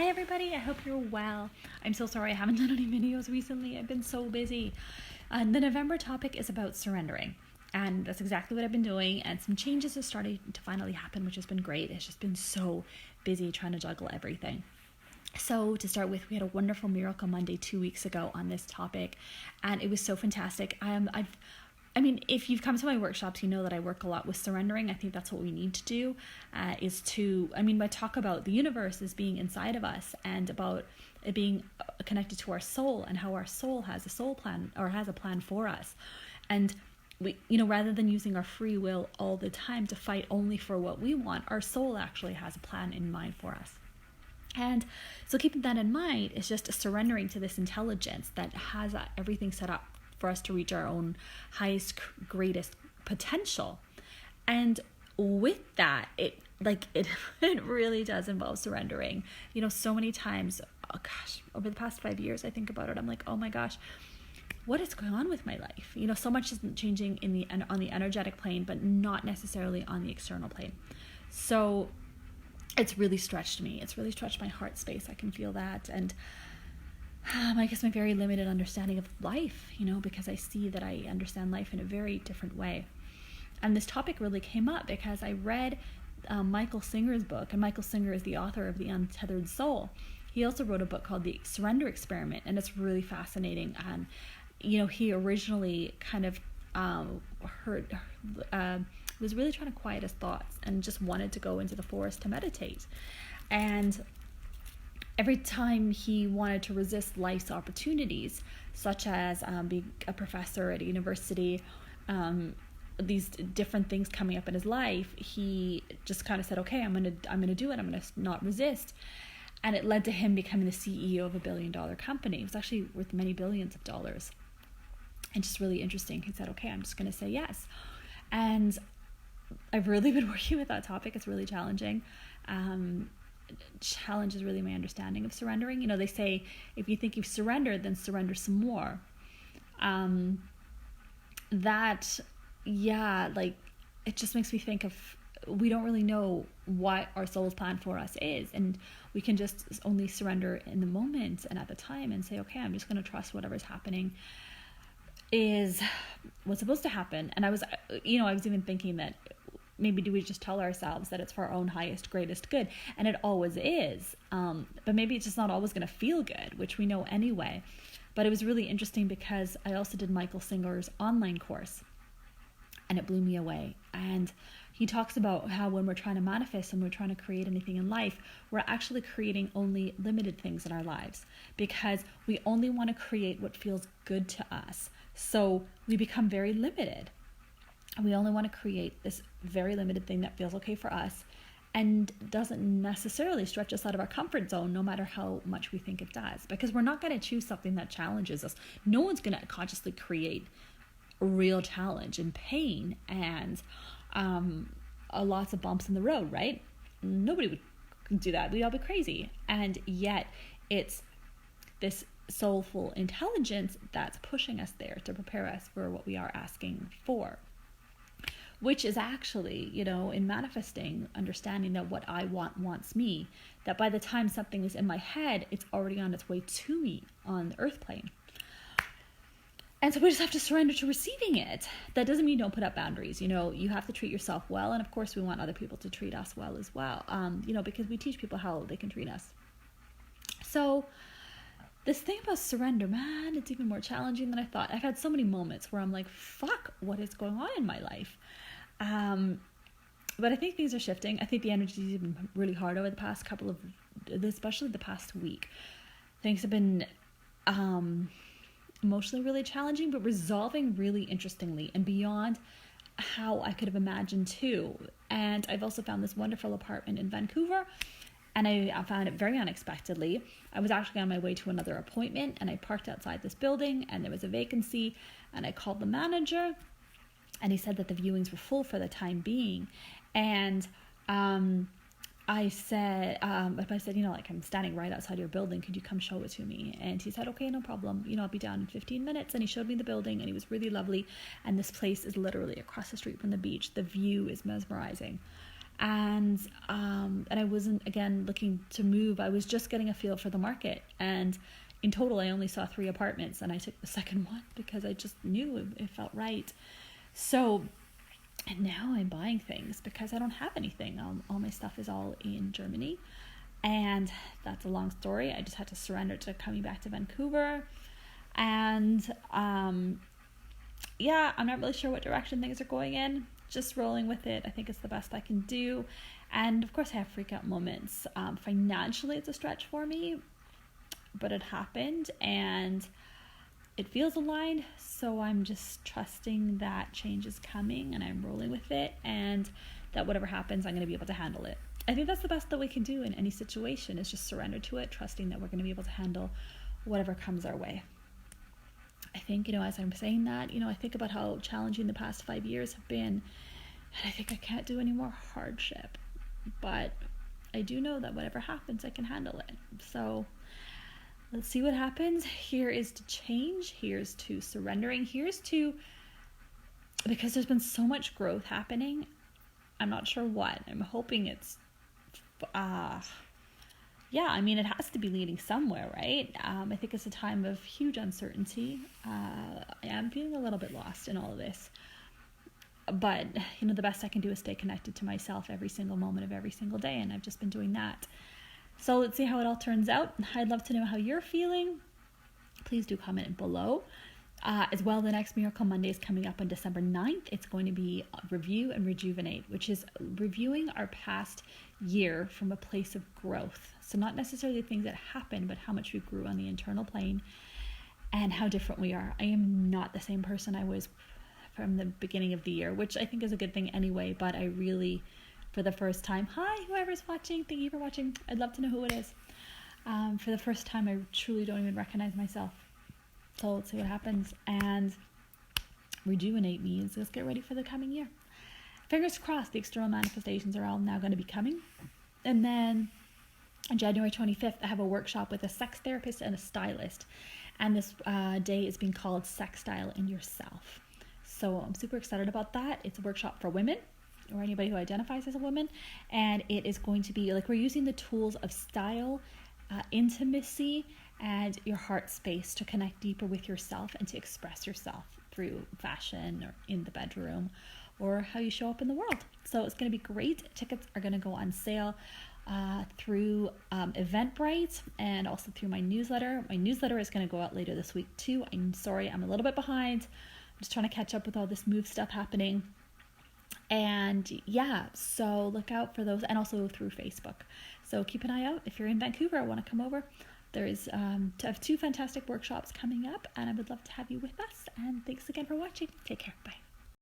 Hi everybody, I hope you're well. I'm so sorry I haven't done any videos recently. I've been so busy. The November topic is about surrendering. And that's exactly what I've been doing. And some changes are starting to finally happen, which has been great. It's just been so busy trying to juggle everything. So to start with, we had a wonderful Miracle Monday 2 weeks ago on this topic. And it was so fantastic. If you've come to my workshops, you know that I work a lot with surrendering. I think that's what we need to do, I talk about the universe as being inside of us and about it being connected to our soul and how our soul has a soul plan or has a plan for us. And we, rather than using our free will all the time to fight only for what we want, our soul actually has a plan in mind for us. And so keeping that in mind is just surrendering to this intelligence that has everything set up for us to reach our own highest, greatest potential. And with that, it really does involve surrendering. So many times, over the past 5 years, I think about it. I'm like, oh my gosh, what is going on with my life? So much is changing on the energetic plane, but not necessarily on the external plane. So it's really stretched me. It's really stretched my heart space. I can feel that. And I guess my very limited understanding of life, because I see that I understand life in a very different way. And this topic really came up because I read Michael Singer's book, and Michael Singer is the author of The Untethered Soul. He also wrote a book called The Surrender Experiment, and it's really fascinating. And, he originally kind of was really trying to quiet his thoughts and just wanted to go into the forest to meditate. And every time he wanted to resist life's opportunities, such as being a professor at a university, these different things coming up in his life, he just kind of said, okay, I'm gonna do it. I'm gonna not resist. And it led to him becoming the CEO of $1 billion company. It was actually worth many billions of dollars. And just really interesting. He said, okay, I'm just gonna say yes. And I've really been working with that topic. It's really challenging. Challenge is really my understanding of surrendering. They say if you think you've surrendered, then surrender some more. It just makes me think of, we don't really know what our soul's plan for us is, and we can just only surrender in the moment and at the time and say, okay, I'm just going to trust whatever's happening is what's supposed to happen. And I was even thinking that maybe do we just tell ourselves that it's for our own highest, greatest good? And it always is. But maybe it's just not always going to feel good, which we know anyway. But it was really interesting because I also did Michael Singer's online course, and it blew me away. And he talks about how when we're trying to manifest and we're trying to create anything in life, we're actually creating only limited things in our lives because we only want to create what feels good to us. So we become very limited. We only want to create this very limited thing that feels okay for us and doesn't necessarily stretch us out of our comfort zone, no matter how much we think it does, because we're not going to choose something that challenges us. No one's going to consciously create a real challenge and pain and lots of bumps in the road, right? Nobody would do that. We'd all be crazy. And yet it's this soulful intelligence that's pushing us there to prepare us for what we are asking for. Which is actually, in manifesting, understanding that what I want wants me, that by the time something is in my head, it's already on its way to me on the earth plane. And so we just have to surrender to receiving it. That doesn't mean don't put up boundaries. You have to treat yourself well. And of course, we want other people to treat us well as well, because we teach people how they can treat us. So this thing about surrender, man, it's even more challenging than I thought. I've had so many moments where I'm like, fuck, what is going on in my life? But I think things are shifting. I think the energy has been really hard over the past especially the past week. Things have been emotionally really challenging, but resolving really interestingly and beyond how I could have imagined too. And I've also found this wonderful apartment in Vancouver, and I found it very unexpectedly. I was actually on my way to another appointment, and I parked outside this building, and there was a vacancy, and I called the manager, and he said that the viewings were full for the time being. And I said, I'm standing right outside your building. Could you come show it to me? And he said, okay, no problem. I'll be down in 15 minutes. And he showed me the building, and he was really lovely. And this place is literally across the street from the beach. The view is mesmerizing. And I wasn't, again, looking to move. I was just getting a feel for the market. And in total, I only saw 3 apartments, and I took the second one because I just knew it felt right. So, and now I'm buying things because I don't have anything. All my stuff is all in Germany. And that's a long story. I just had to surrender to coming back to Vancouver. And yeah, I'm not really sure what direction things are going in. Just rolling with it. I think it's the best I can do. And of course, I have freak out moments. Financially, it's a stretch for me, but it happened and it feels aligned. So I'm just trusting that change is coming, and I'm rolling with it, and that whatever happens, I'm going to be able to handle it. I think that's the best that we can do in any situation, is just surrender to it, trusting that we're going to be able to handle whatever comes our way. I think, as I'm saying that, I think about how challenging the past 5 years have been, and I think I can't do any more hardship, but I do know that whatever happens, I can handle it. So let's see what happens. Here is to change. Here's to surrendering. Here's to, because there's been so much growth happening, I'm not sure what. I'm hoping it's, it has to be leading somewhere, right? I think it's a time of huge uncertainty. I am feeling a little bit lost in all of this. But, the best I can do is stay connected to myself every single moment of every single day, and I've just been doing that. So let's see how it all turns out. I'd love to know how you're feeling. Please do comment below. As well, the next Miracle Monday is coming up on December 9th. It's going to be Review and Rejuvenate, which is reviewing our past year from a place of growth. So not necessarily things that happened, but how much we grew on the internal plane and how different we are. I am not the same person I was from the beginning of the year, which I think is a good thing anyway, but I really, for the first time, hi, whoever's watching, thank you for watching. I'd love to know who it is. For the first time, I truly don't even recognize myself. So let's see what happens. And rejuvenate means let's get ready for the coming year. Fingers crossed, the external manifestations are all now going to be coming. And then on January 25th, I have a workshop with a sex therapist and a stylist. And this day is being called Sex Style in Yourself. So I'm super excited about that. It's a workshop for women or anybody who identifies as a woman. And it is going to be we're using the tools of style, intimacy, and your heart space to connect deeper with yourself and to express yourself through fashion or in the bedroom or how you show up in the world. So it's going to be great. Tickets are going to go on sale through Eventbrite and also through my newsletter. My newsletter is going to go out later this week too. I'm sorry, I'm a little bit behind. I'm just trying to catch up with all this move stuff happening. And yeah, so look out for those, and also through Facebook. So keep an eye out. If you're in Vancouver, I want to come over. There is to have 2 fantastic workshops coming up, and I would love to have you with us. And thanks again for watching. Take care. Bye.